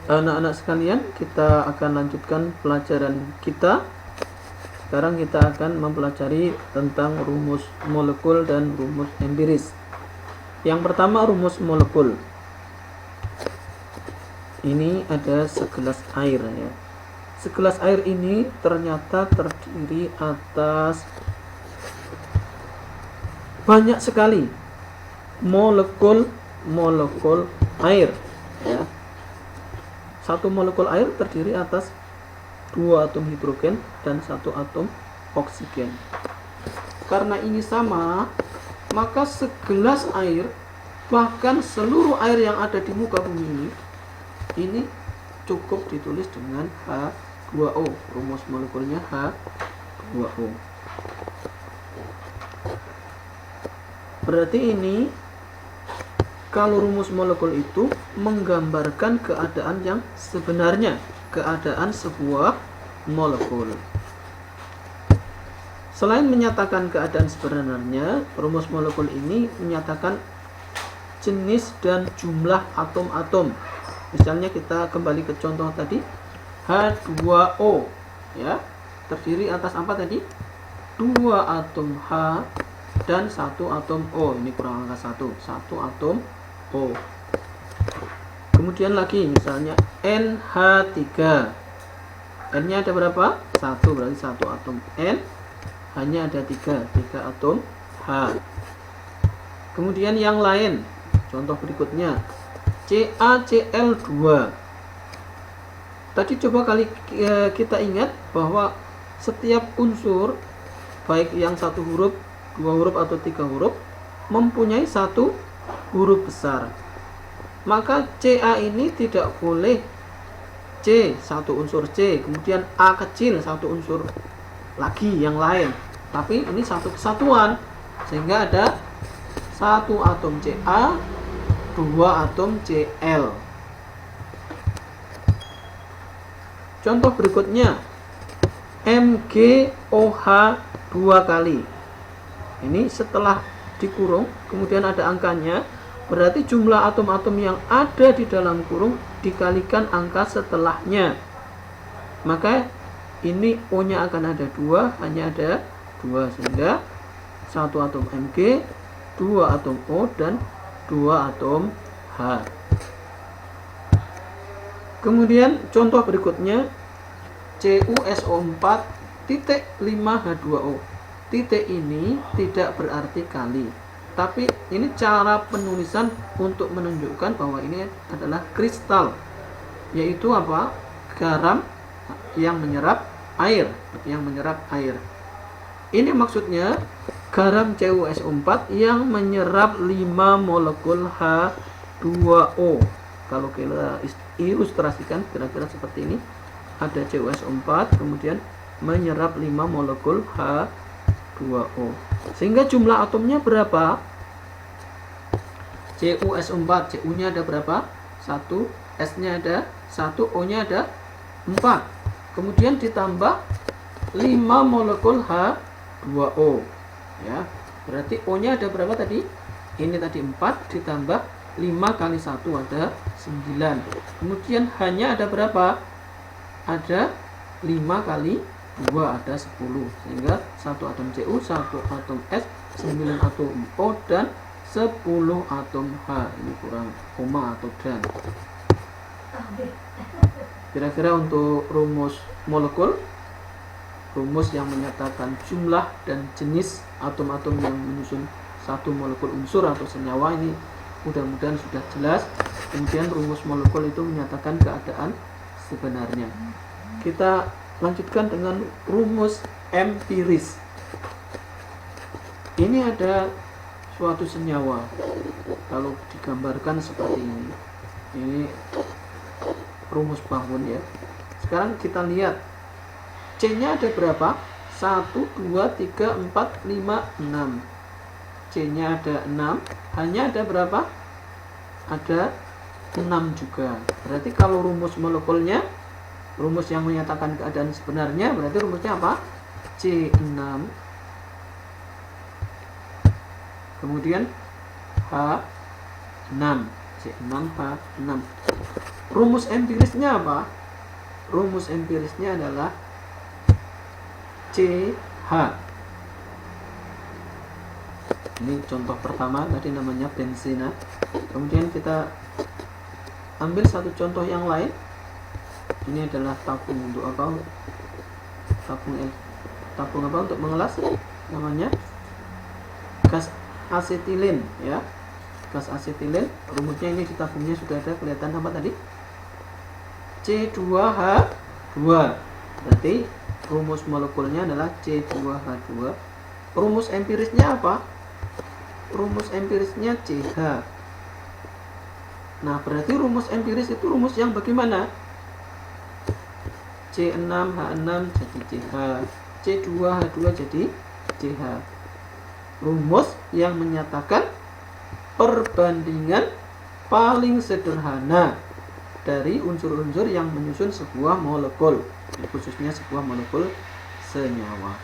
Anak-anak sekalian, kita akan lanjutkan pelajaran kita. Sekarang kita akan mempelajari tentang rumus molekul dan rumus empiris. Yang pertama, rumus molekul. Ini ada segelas air ya. Segelas air ini ternyata terdiri atas banyak sekali molekul air ya. Satu molekul air terdiri atas 2 atom hidrogen dan 1 atom oksigen. Karena ini sama, maka segelas air, bahkan seluruh air yang ada di muka bumi ini cukup ditulis dengan H2O. Rumus molekulnya H2O. Berarti ini kalau rumus molekul itu menggambarkan keadaan yang sebenarnya, keadaan sebuah molekul. Selain menyatakan keadaan sebenarnya, rumus molekul ini menyatakan jenis dan jumlah atom-atom. Misalnya kita kembali ke contoh tadi, H2O ya, terdiri atas apa tadi? 2 atom H dan 1 atom O. Ini kurang angka 1 atom O. Kemudian lagi misalnya NH3. N-nya ada berapa? 1, berarti 1 atom N hanya ada 3 atom H. Kemudian yang lain, contoh berikutnya CaCl2. Tadi coba kali kita ingat bahwa setiap unsur, baik yang 1 huruf, 2 huruf atau 3 huruf, mempunyai 1 huruf besar. Maka Ca ini tidak boleh C, 1 unsur C, kemudian A kecil, 1 unsur lagi yang lain, tapi ini satu kesatuan, sehingga ada 1 atom Ca, 2 atom Cl. Contoh berikutnya MgOH 2 kali. Ini setelah dikurung kemudian ada angkanya, berarti jumlah atom-atom yang ada di dalam kurung dikalikan angka setelahnya. Maka ini O-nya akan ada 2, hanya ada 2, sehingga 1 atom Mg, 2 atom O, dan 2 atom H. Kemudian contoh berikutnya CuSO4 titik 5H2O. Titik ini tidak berarti kali, tapi ini cara penulisan untuk menunjukkan bahwa ini adalah kristal, yaitu apa? Garam yang menyerap air, Ini maksudnya garam CuSO4 yang menyerap 5 molekul H2O. Kalau kita ilustrasikan kira-kira seperti ini. Ada CuSO4 kemudian menyerap 5 molekul H2O. Sehingga jumlah atomnya berapa? CuSO4, Cu-nya ada berapa? 1, S-nya ada 1, O-nya ada 4. Kemudian ditambah 5 molekul H2O. Ya, berarti O-nya ada berapa tadi? Ini tadi 4 ditambah 5 kali 1 ada 9. Kemudian H-nya ada berapa? Ada 5 kali 2 ada 10, sehingga 1 atom Cu, 1 atom S, 9 atom O, dan 10 atom H. Ini kurang koma atau dan. Kira-kira untuk rumus molekul, rumus yang menyatakan jumlah dan jenis atom-atom yang menyusun satu molekul unsur atau senyawa, ini mudah-mudahan sudah jelas. Kemudian rumus molekul itu menyatakan keadaan sebenarnya. Kita lanjutkan dengan rumus empiris. Ini ada suatu senyawa, kalau digambarkan seperti ini. Ini rumus bangun ya. Sekarang kita lihat C-nya ada berapa? 1, 2, 3, 4, 5, 6. C-nya ada 6, H-nya ada berapa? Ada 6 juga. Berarti kalau rumus molekulnya, rumus yang menyatakan keadaan sebenarnya, berarti rumusnya apa? C6 kemudian H6 C6H6. Rumus empirisnya apa? Rumus empirisnya adalah CH. Ini contoh pertama tadi namanya benzena. Kemudian kita ambil satu contoh yang lain. Ini adalah tabung untuk apa? Tabung apa untuk mengelas? Namanya gas asetilen ya. Gas asetilen. Rumusnya ini di tabungnya sudah ada, kelihatan apa tadi? C2H2. Berarti rumus molekulnya adalah C2H2. Rumus empirisnya apa? Rumus empirisnya CH. Nah, berarti rumus empiris itu rumus yang bagaimana? C6H6 jadi CH, C2H2 jadi CH. Rumus yang menyatakan perbandingan paling sederhana dari unsur-unsur yang menyusun sebuah molekul, khususnya sebuah molekul senyawa.